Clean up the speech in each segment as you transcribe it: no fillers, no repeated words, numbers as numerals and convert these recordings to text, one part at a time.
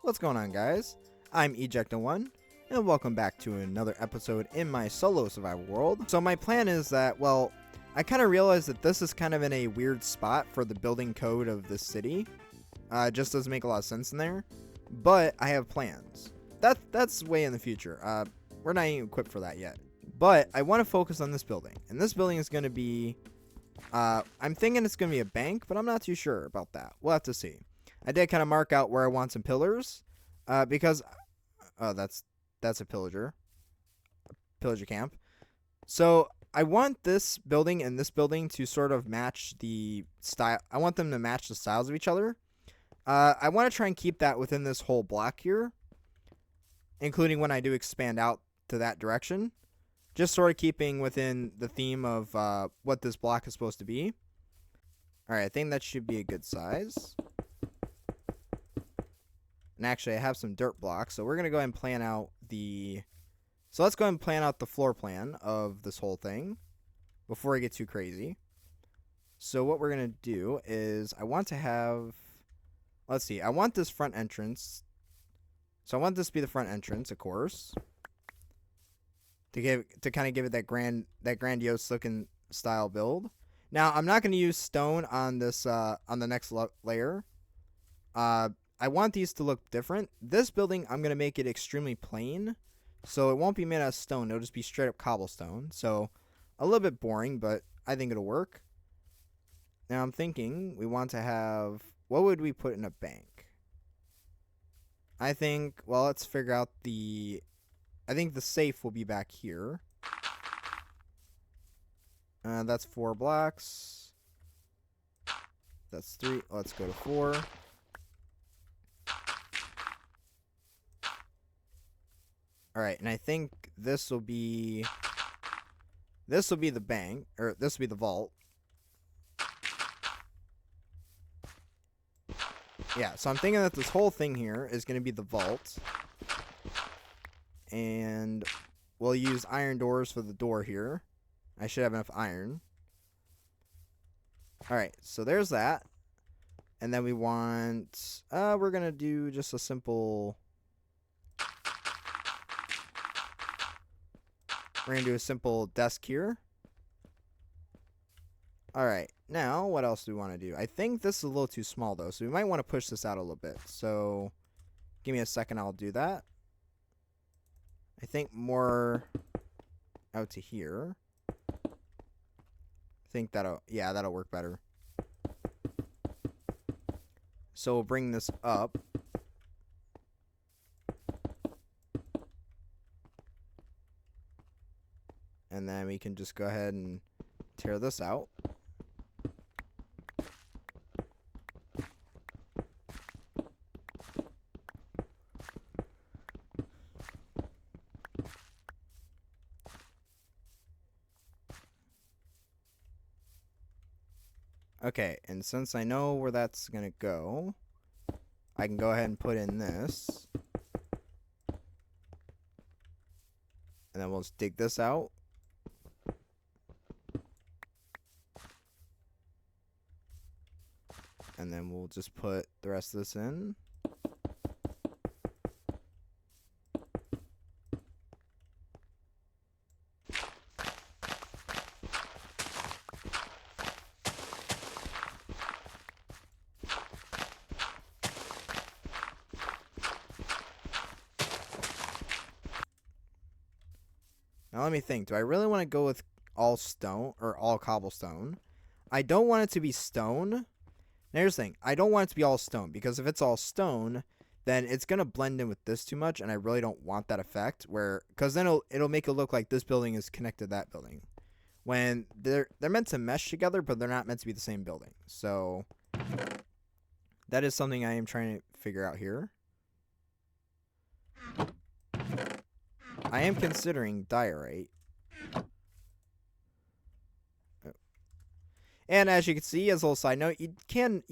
What's going on, guys? I'm Ejecta1, and welcome back to another episode in my solo survival world. So my plan is that, well, I kind of realized that this is kind of in a weird spot for the building code of this city. It just doesn't make a lot of sense in there, but I have plans. That's way in the future. We're not even equipped for that yet. But I want to focus on this building, and this building is going to be, I'm thinking it's going to be a bank, but I'm not too sure about that. We'll have to see. I did kind of mark out where I want some pillars, because, oh, that's a pillager camp. So I want this building and this building to sort of match the style. I want them to match the styles of each other. I want to try and keep that within this whole block here, including when I do expand out to that direction. Just sort of keeping within the theme of what this block is supposed to be. Alright, I think that should be a good size. And actually, I have some dirt blocks, so we're going to go ahead and plan out the... So let's go ahead and plan out the floor plan of this whole thing before I get too crazy. So what we're going to do is I want to have... Let's see, I want this front entrance. So I want this to be the front entrance, of course. To kind of give it that grandiose looking style build. Now I'm not going to use stone on this on the next layer. I want these to look different. This building I'm going to make it extremely plain, so it won't be made out of stone. It'll just be straight up cobblestone. So a little bit boring, but I think it'll work. Now I'm thinking we want to have, what would we put in a bank? I think, well, let's figure out I think the safe will be back here. That's 4 blocks. That's 3. Let's go to 4. Alright, and I think this will be the bank, or this will be the vault. Yeah, so I'm thinking that this whole thing here is going to be the vault. And we'll use iron doors for the door here. I should have enough iron. Alright, so there's that. And then we want... we're going to do just a simple... We're going to do a simple desk here. Alright, now what else do we want to do? I think this is a little too small though, so we might want to push this out a little bit. So, give me a second, I'll do that. I think more out to here. I think that'll work better. So we'll bring this up. And then we can just go ahead and tear this out. Okay, and since I know where that's going to go, I can go ahead and put in this. And then we'll just dig this out. And then we'll just put the rest of this in. Now let me think. Do I really want to go with all stone or all cobblestone? I don't want it to be stone. Now here's the thing. I don't want it to be all stone, because if it's all stone, then it's going to blend in with this too much, and I really don't want that effect, because then it'll make it look like this building is connected to that building. When they're meant to mesh together, but they're not meant to be the same building. So that is something I am trying to figure out here. I am considering diorite. And as you can see, as a little side note, and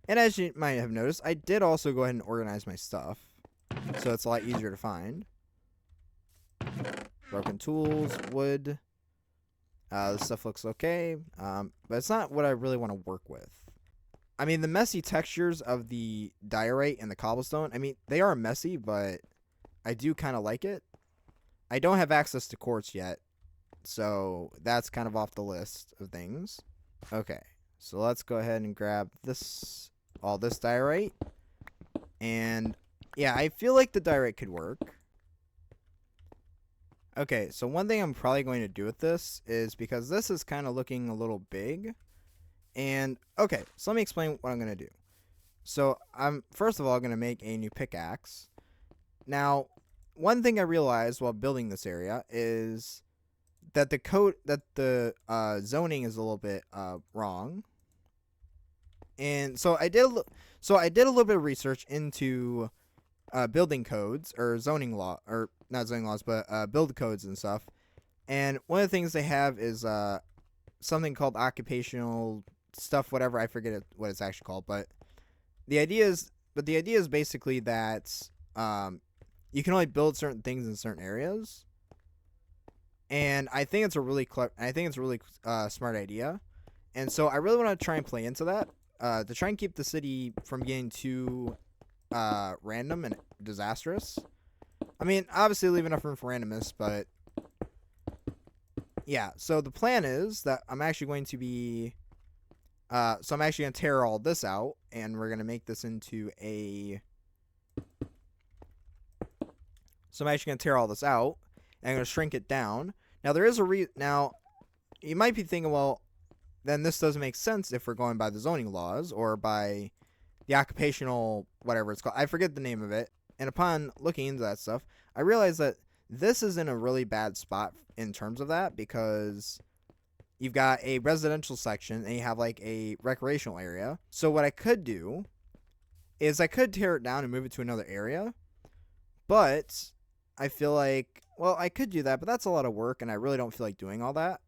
as you might have noticed, I did also go ahead and organize my stuff, so it's a lot easier to find. Broken tools, wood. This stuff looks okay, but it's not what I really want to work with. I mean, the messy textures of the diorite and the cobblestone, I mean, they are messy, but I do kind of like it. I don't have access to quartz yet, so that's kind of off the list of things. Okay, so let's go ahead and grab this, all this diorite. And yeah, I feel like the diorite could work. Okay, so one thing I'm probably going to do with this is because this is kind of looking a little big. And okay, so let me explain what I'm going to do. So I'm first of all going to make a new pickaxe. Now, one thing I realized while building this area is that the zoning is a little bit wrong. And so I did a little bit of research into building codes or zoning law, or not zoning laws, but build codes and stuff. And one of the things they have is something called occupational stuff, whatever. I forget what it's actually called, but the idea is basically that you can only build certain things in certain areas. And I think it's a really smart idea. And so I really want to try and play into that to try and keep the city from getting too random and disastrous. I mean, obviously leave enough room for randomness, but yeah. So the plan is that I'm actually going to be I'm actually going to tear all this out, and we're going to make this into a... So I'm actually going to tear all this out, and I'm going to shrink it down. Now, there is now, you might be thinking, well, then this doesn't make sense if we're going by the zoning laws, or by the occupational, whatever it's called. I forget the name of it. And upon looking into that stuff, I realized that this is in a really bad spot in terms of that, because you've got a residential section and you have like a recreational area. So what I could do is I could tear it down and move it to another area. But I feel like, well, I could do that, but that's a lot of work and I really don't feel like doing all that.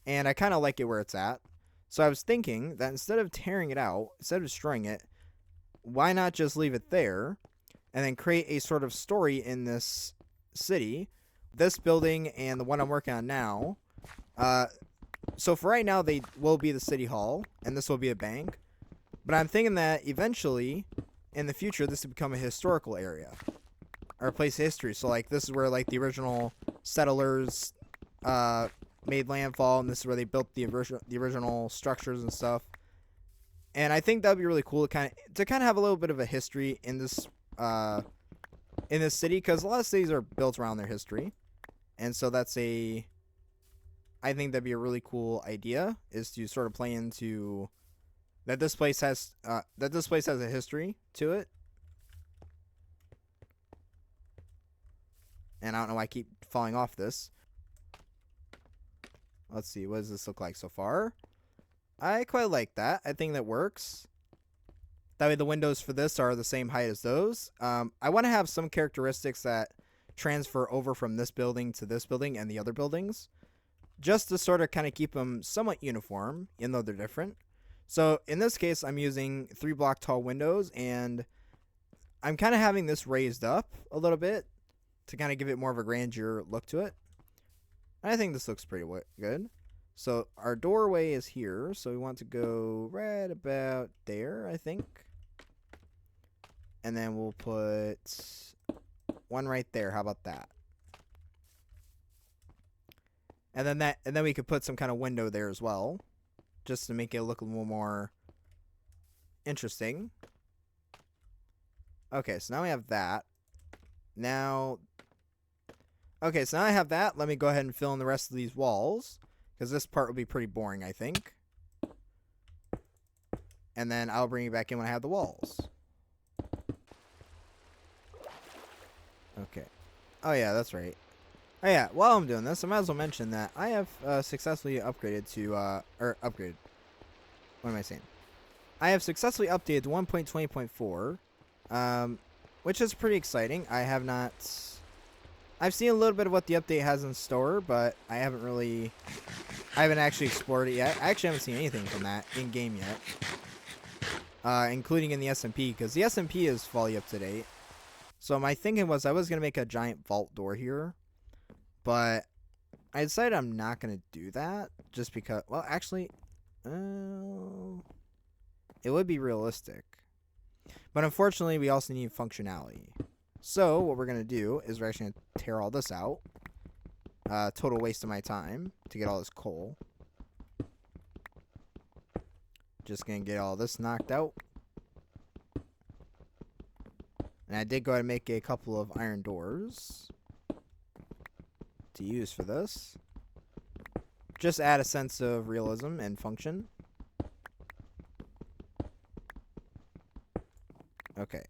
And I kind of like it where it's at. So I was thinking that instead of tearing it out, instead of destroying it, why not just leave it there and then create a sort of story in this city, this building and the one I'm working on now. So for right now, they will be the city hall, and this will be a bank. But I'm thinking that eventually, in the future, this will become a historical area, or a place of history. So like this is where like the original settlers made landfall, and this is where they built the original structures and stuff. And I think that would be really cool to kind of have a little bit of a history in this city, because a lot of cities are built around their history, and so I think that'd be a really cool idea, is to sort of play into that this place has a history to it. And I don't know why I keep falling off this. Let's see, what does this look like so far? I quite like that. I think that works. That way the windows for this are the same height as those. I want to have some characteristics that transfer over from this building to this building and the other buildings, just to sort of kind of keep them somewhat uniform, even though they're different. So in this case, I'm using 3 block tall windows, and I'm kind of having this raised up a little bit to kind of give it more of a grandeur look to it. I think this looks pretty good. So our doorway is here, so we want to go right about there, I think. And then we'll put one right there. How about that? And then we could put some kind of window there as well, just to make it look a little more interesting. Okay, so now we have that. Okay, so now I have that. Let me go ahead and fill in the rest of these walls, because this part will be pretty boring, I think. And then I'll bring it back in when I have the walls. Okay. Oh yeah, that's right. Oh yeah, while I'm doing this, I might as well mention that I have successfully upgraded to, upgraded. What am I saying? I have successfully updated to 1.20.4, which is pretty exciting. I've seen a little bit of what the update has in store, but I haven't actually explored it yet. I actually haven't seen anything from that in-game yet, including in the SMP, because the SMP is fully up to date. So my thinking was I was going to make a giant vault door here, but I decided I'm not going to do that, just because, well, actually, It would be realistic. But unfortunately, we also need functionality. So what we're going to do is we're actually going to tear all this out. Total waste of my time to get all this coal. Just going to get all this knocked out. And I did go ahead and make a couple of iron doors to use for this. Just add a sense of realism and function. Okay.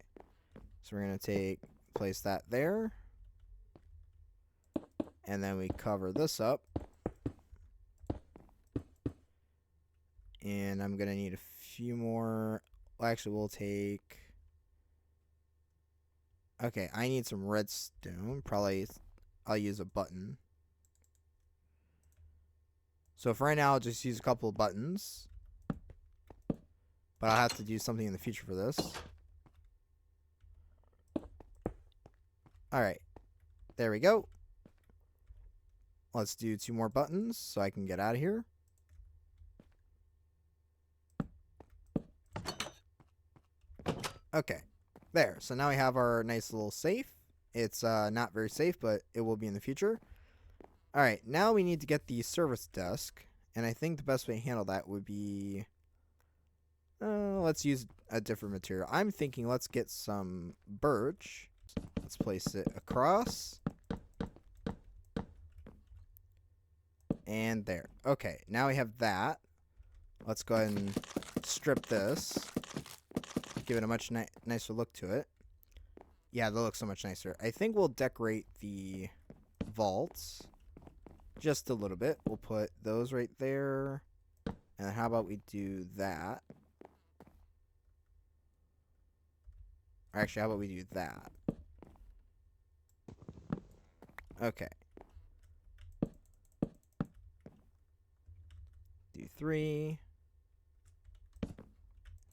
So we're going to place that there. And then we cover this up. And I'm going to need a few more. Well, actually, we'll take... Okay, I need some redstone. Probably I'll use a button. So for right now, I'll just use a couple of buttons. But I'll have to do something in the future for this. Alright. There we go. Let's do 2 more buttons so I can get out of here. Okay. There. So now we have our nice little safe. It's not very safe, but it will be in the future. Alright, now we need to get the service desk. And I think the best way to handle that would be... let's use a different material. I'm thinking let's get some birch. Let's place it across. And there. Okay, now we have that. Let's go ahead and strip this. Give it a much nicer look to it. Yeah, that looks so much nicer. I think we'll decorate the vaults just a little bit. We'll put those right there. And how about we do that? Or actually, how about we do that? Okay. Do 3.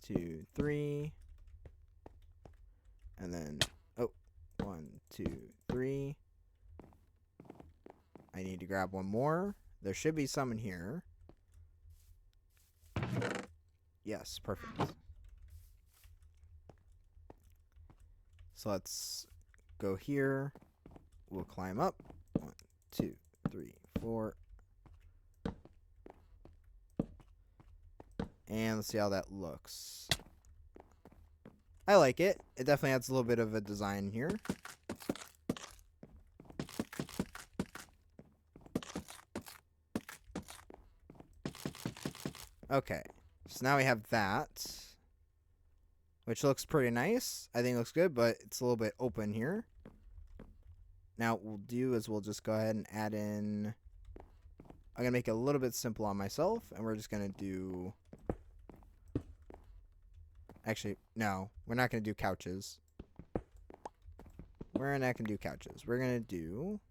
2, 3. And then, 1, 2, 3. I need to grab one more. There should be some in here. Yes, perfect. So let's go here. We'll climb up. 1, 2, 3, 4. And let's see how that looks. I like it. It definitely adds a little bit of a design here. Okay. So now we have that, which looks pretty nice. I think it looks good, but it's a little bit open here. Now what we'll do is we'll just go ahead and add in... I'm going to make it a little bit simple on myself, and we're just going to do... Actually, no, we're not going to do couches. We're not going to do couches. We're going to do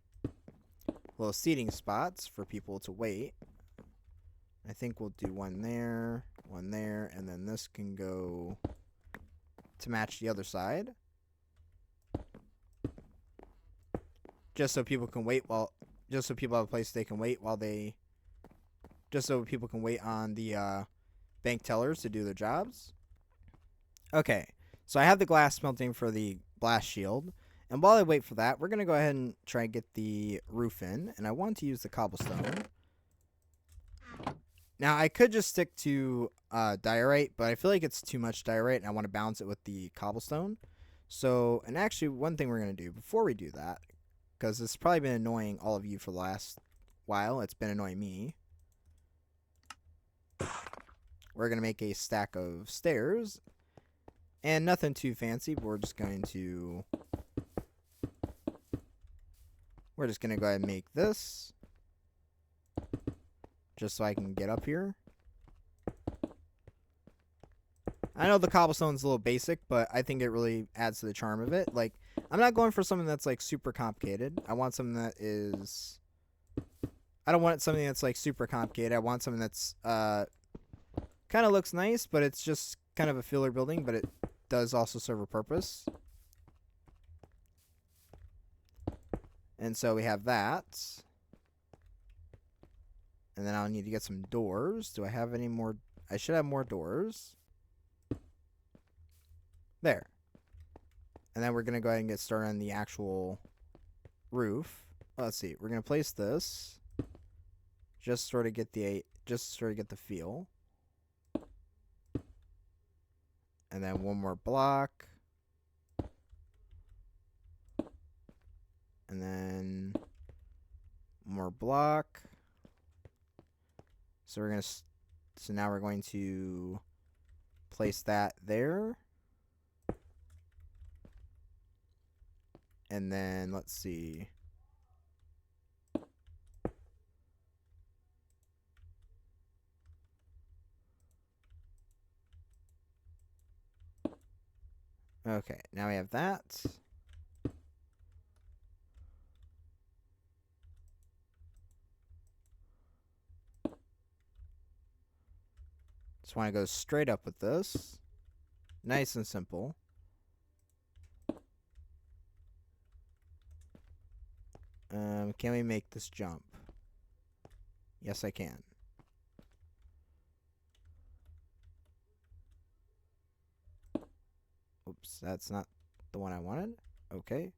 little seating spots for people to wait. I think we'll do one there, and then this can go to match the other side. Just so people can wait just so people have a place they can wait while they... Just so people can wait on the bank tellers to do their jobs. Okay, so I have the glass smelting for the blast shield. And while I wait for that, we're going to go ahead and try and get the roof in. And I want to use the cobblestone. Now, I could just stick to diorite, but I feel like it's too much diorite, and I want to balance it with the cobblestone. So, and actually, one thing we're going to do before we do that, because it's probably been annoying all of you for the last while. It's been annoying me. We're going to make a stack of stairs. And nothing too fancy, but we're just going to go ahead and make this. Just so I can get up here. I know the cobblestone's a little basic, but I think it really adds to the charm of it. Like, I'm not going for something that's, like, super complicated. I want something that is... I don't want something that's, like, super complicated. I want something that's, kind of looks nice, but it's just kind of a filler building, but it does also serve a purpose. And so we have that. And then I'll need to get some doors. Do I have any more? I should have more doors. There. And then we're going to go ahead and get started on the actual roof. Let's see. We're going to place this. Just sort of get the feel. And then one more block. And then more block. So now we're going to place that there. And then let's see. Okay, now we have that. Just want to go straight up with this. Nice and simple. Can we make this jump? Yes, I can. Oops, that's not the one I wanted. Okay.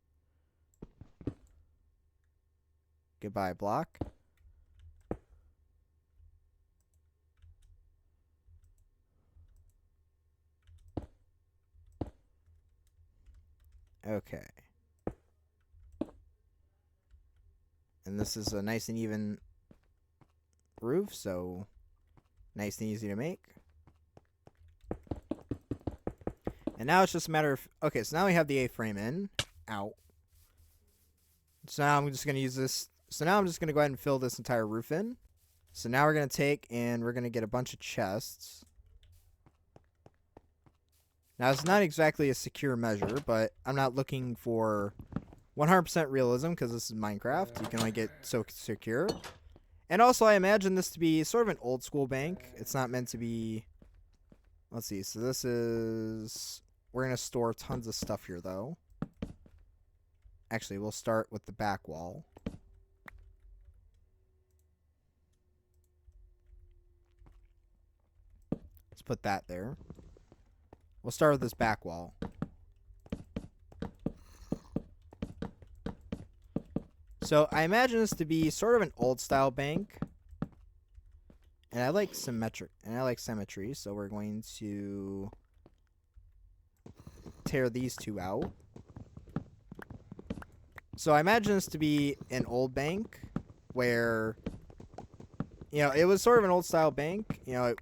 Goodbye, block. Okay. And this is a nice and even roof, so nice and easy to make. And now it's just a matter of... Okay, so now we have the A-frame in. Out. So now I'm just going to use this... So now I'm just going to go ahead and fill this entire roof in. So now we're going to take and we're going to get a bunch of chests. Now, it's not exactly a secure measure, but I'm not looking for 100% realism because this is Minecraft. You can only get so secure. And also, I imagine this to be sort of an old school bank. It's not meant to be... Let's see. So this is... We're going to store tons of stuff here, though. Actually, we'll start with the back wall. Let's put that there. We'll start with this back wall. So I imagine this to be sort of an old style bank. And I like symmetry, so we're going to tear these two out. So I imagine this to be an old bank where, you know, it was sort of an old style bank, you know,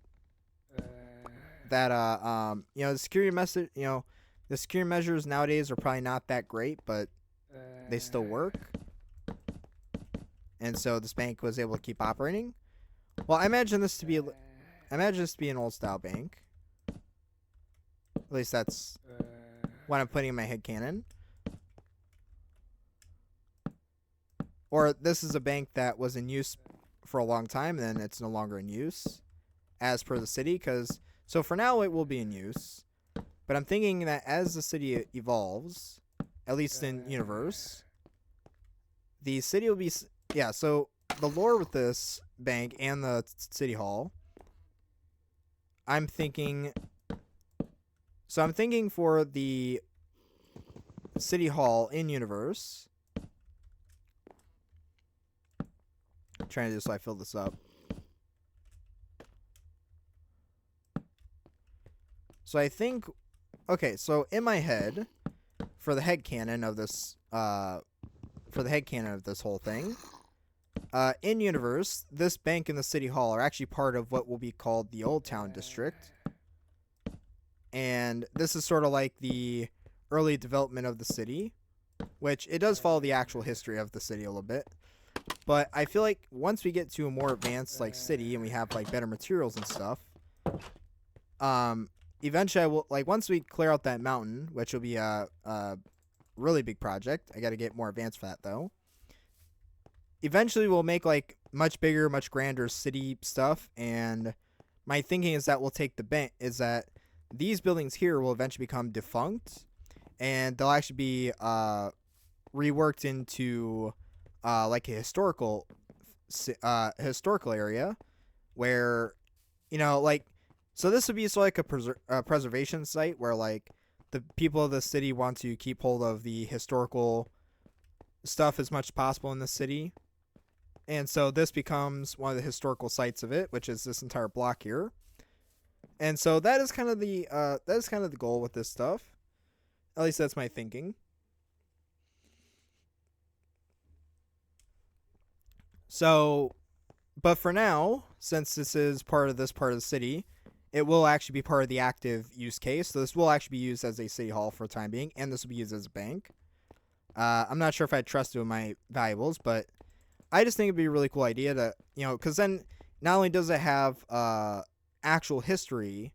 that you know, the security measures nowadays are probably not that great, but they still work. And so this bank was able to keep operating. Well, I imagine this to be an old style bank. At least that's what I'm putting in my headcanon. Or this is a bank that was in use for a long time, and then it's no longer in use, as per the city. So for now, it will be in use. But I'm thinking that as the city evolves, at least in universe, the city will be... Yeah, so the lore with this bank and the city hall, I'm thinking... So I'm thinking for the city hall in universe... I'm trying to do so I fill this up. So I think... Okay, so in my head, for the headcanon of this... for the headcanon of this whole thing... in universe, this bank and the city hall are actually part of what will be called the Old Town District. And this is sort of like the early development of the city, which it does follow the actual history of the city a little bit. But I feel like once we get to a more advanced like city and we have like better materials and stuff, eventually I will, like, once we clear out that mountain, which will be a really big project. I got to get more advanced for that though. Eventually we'll make like much bigger, much grander city stuff, and my thinking is that we'll take the bank is that these buildings here will eventually become defunct, and they'll actually be reworked into like a historical area where, you know, like, so this would be sort of like a preservation site where like the people of the city want to keep hold of the historical stuff as much as possible in the city. And so this becomes one of the historical sites of it, which is this entire block here. And so that is kind of the goal with this stuff. At least that's my thinking. So, but for now, since this is part of the city, it will actually be part of the active use case. So this will actually be used as a city hall for the time being, and this will be used as a bank. I'm not sure if I trust it with my valuables, but I just think it'd be a really cool idea to, because then not only does it have actual history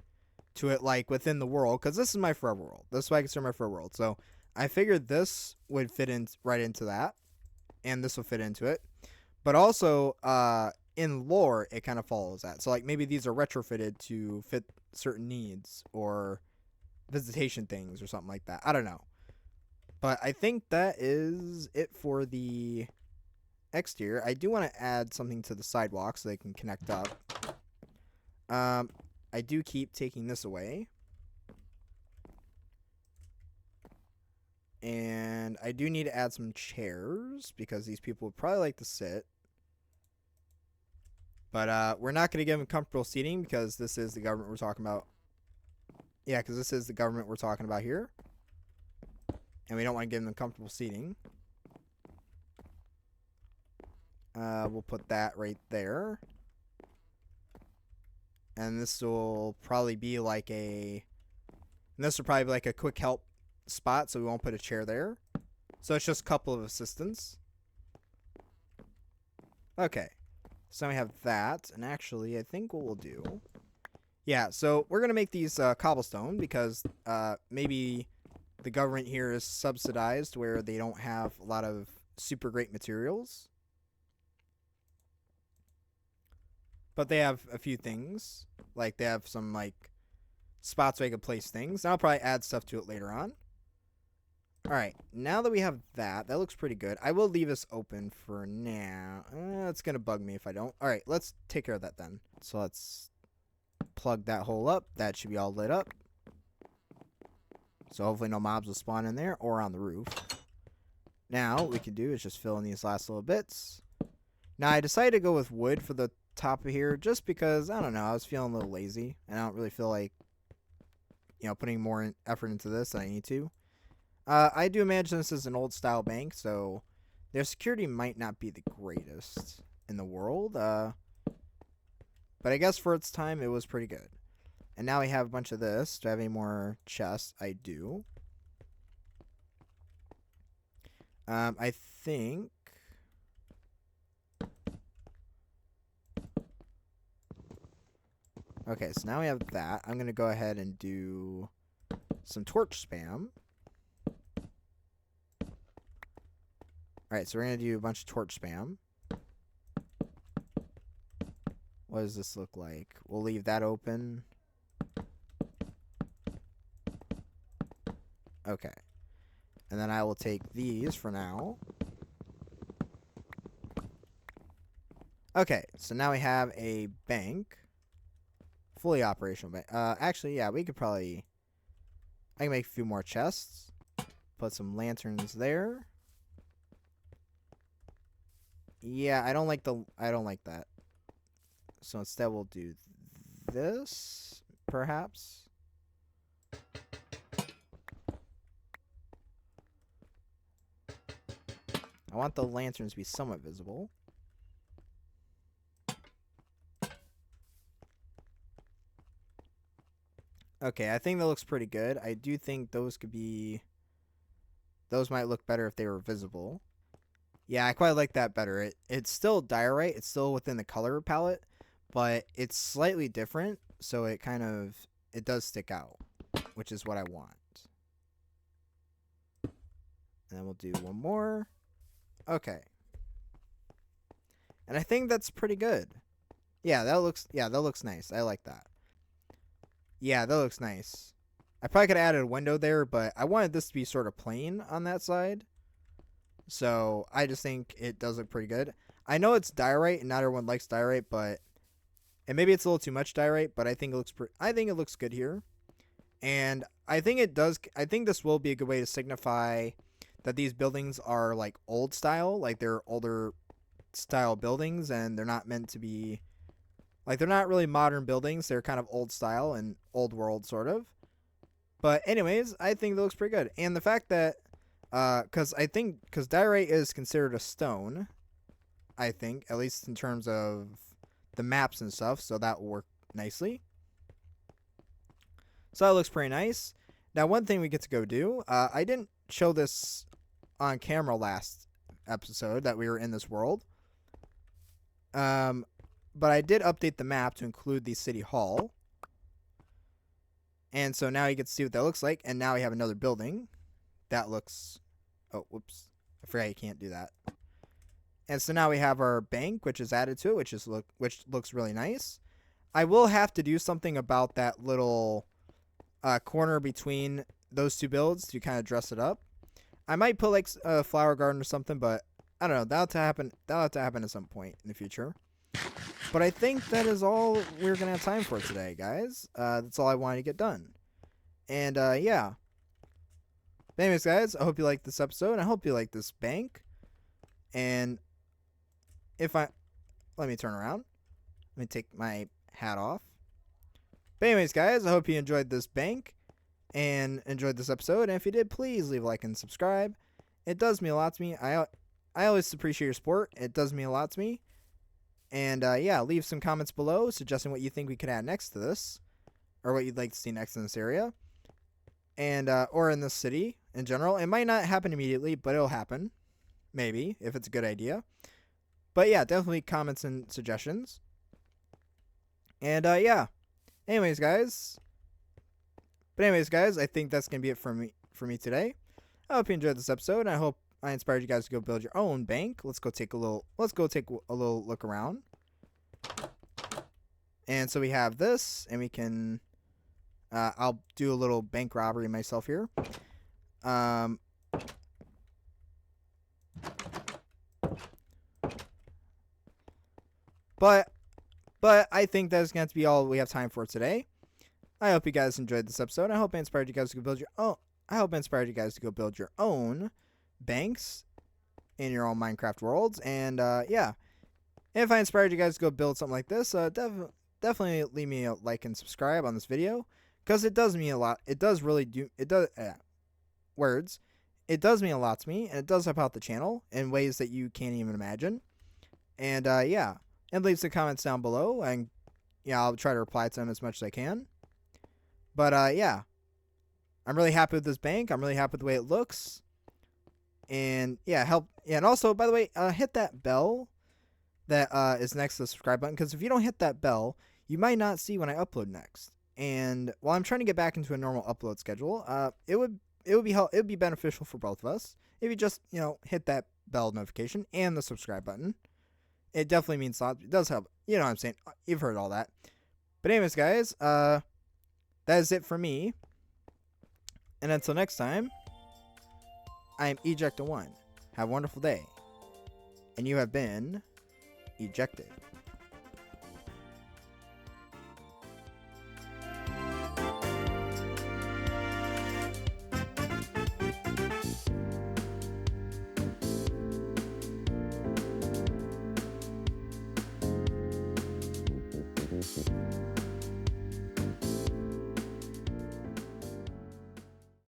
to it, like within the world, because this is my forever world. This is what I consider my forever world. So I figured this would fit in right into that, and this will fit into it. But also, in lore, it kind of follows that. So, like, maybe these are retrofitted to fit certain needs or visitation things or something like that. I don't know. But I think that is it for the exterior. I do want to add something to the sidewalk so they can connect up. I do keep taking this away. And I do need to add some chairs because these people would probably like to sit. But we're not going to give them comfortable seating because this is the government we're talking about. Yeah, because this is the government we're talking about here. And we don't want to give them comfortable seating. We'll put that right there. And this will probably be like a quick help spot, so we won't put a chair there. So it's just a couple of assistants. Okay. So we have that, and actually, I think what we'll do... Yeah, so we're going to make these cobblestone, because maybe the government here is subsidized, where they don't have a lot of super great materials. But they have a few things. Like, they have some, like, spots where you can place things. And I'll probably add stuff to it later on. Alright, now that we have that looks pretty good. I will leave this open for now. It's going to bug me if I don't. Alright, let's take care of that then. So let's plug that hole up. That should be all lit up. So hopefully no mobs will spawn in there or on the roof. Now, what we can do is just fill in these last little bits. Now, I decided to go with wood for the top of here just because, I don't know, I was feeling a little lazy. And I don't really feel like, putting more effort into this than I need to. I do imagine this is an old style bank, so their security might not be the greatest in the world. But I guess for its time, it was pretty good. And now we have a bunch of this. Do I have any more chests? I do. I think... Okay, so now we have that. I'm going to go ahead and do some torch spam. Alright, so we're going to do a bunch of torch spam. What does this look like? We'll leave that open. Okay. And then I will take these for now. Okay, so now we have a bank. Fully operational bank. Actually, yeah, we could probably... I can make a few more chests. Put some lanterns there. Yeah, I don't like that. So instead we'll do this, perhaps. I want the lanterns to be somewhat visible. Okay, I think that looks pretty good. I do think those might look better if they were visible. Yeah, I quite like that better. It's still diorite. It's still within the color palette, but it's slightly different, so it does stick out, which is what I want. And then we'll do one more. Okay. And I think that's pretty good. Yeah, that looks nice. I like that. Yeah, that looks nice. I probably could have added a window there, but I wanted this to be sort of plain on that side. So I just think it does look pretty good. I know it's diorite and not everyone likes diorite, and maybe it's a little too much diorite, but I think it looks good here. And I think it does. I think this will be a good way to signify that these buildings are like old style, like they're older style buildings, and they're not meant to be like they're not really modern buildings. They're kind of old style and old world sort of. But anyways, I think it looks pretty good, and the fact that because diorite is considered a stone, I think at least in terms of the maps and stuff, so that will work nicely. So that looks pretty nice. Now, one thing we get to go do, I didn't show this on camera last episode that we were in this world. But I did update the map to include the city hall. And so now you get to see what that looks like. And now we have another building. That looks... Oh, whoops. I forgot you can't do that. And so now we have our bank, which is added to it, which looks really nice. I will have to do something about that little... corner between those two builds to kind of dress it up. I might put like a flower garden or something, but I don't know. That'll have to happen at some point in the future. But I think that is all we're gonna have time for today, guys. That's all I wanted to get done. And yeah. But anyways, guys, I hope you liked this episode. I hope you like this bank. And let me turn around. Let me take my hat off. But anyways, guys, I hope you enjoyed this bank and enjoyed this episode. And if you did, please leave a like and subscribe. It does mean a lot to me. I always appreciate your support. It does mean a lot to me. And yeah, leave some comments below suggesting what you think we could add next to this, or what you'd like to see next in this area, and or in this city in general. It might not happen immediately, but it'll happen, maybe, if it's a good idea. But yeah, definitely comments and suggestions. And yeah. Anyways, guys, I think that's gonna be it for me today. I hope you enjoyed this episode. I hope I inspired you guys to go build your own bank. Let's go take a little look around. And so we have this, and we can. I'll do a little bank robbery myself here. But I think that's going to be all we have time for today. I hope you guys enjoyed this episode. I hope I inspired you guys to go build your own. I hope I inspired you guys to go build your own banks in your own Minecraft worlds. And yeah, if I inspired you guys to go build something like this, definitely leave me a like and subscribe on this video, because it does mean a lot. It does really do. It does words. It does mean a lot to me, and it does help out the channel in ways that you can't even imagine. And yeah. And leave some comments down below, and yeah, I'll try to reply to them as much as I can. But yeah, I'm really happy with this bank. I'm really happy with the way it looks. And yeah, and also, by the way, hit that bell that is next to the subscribe button, because if you don't hit that bell, you might not see when I upload next. And while I'm trying to get back into a normal upload schedule, it would be beneficial for both of us if you just hit that bell notification and the subscribe button. It definitely means a lot. It does help. You know what I'm saying. You've heard all that. But anyways, guys, that is it for me. And until next time, I am Ejecta1. Have a wonderful day. And you have been ejected.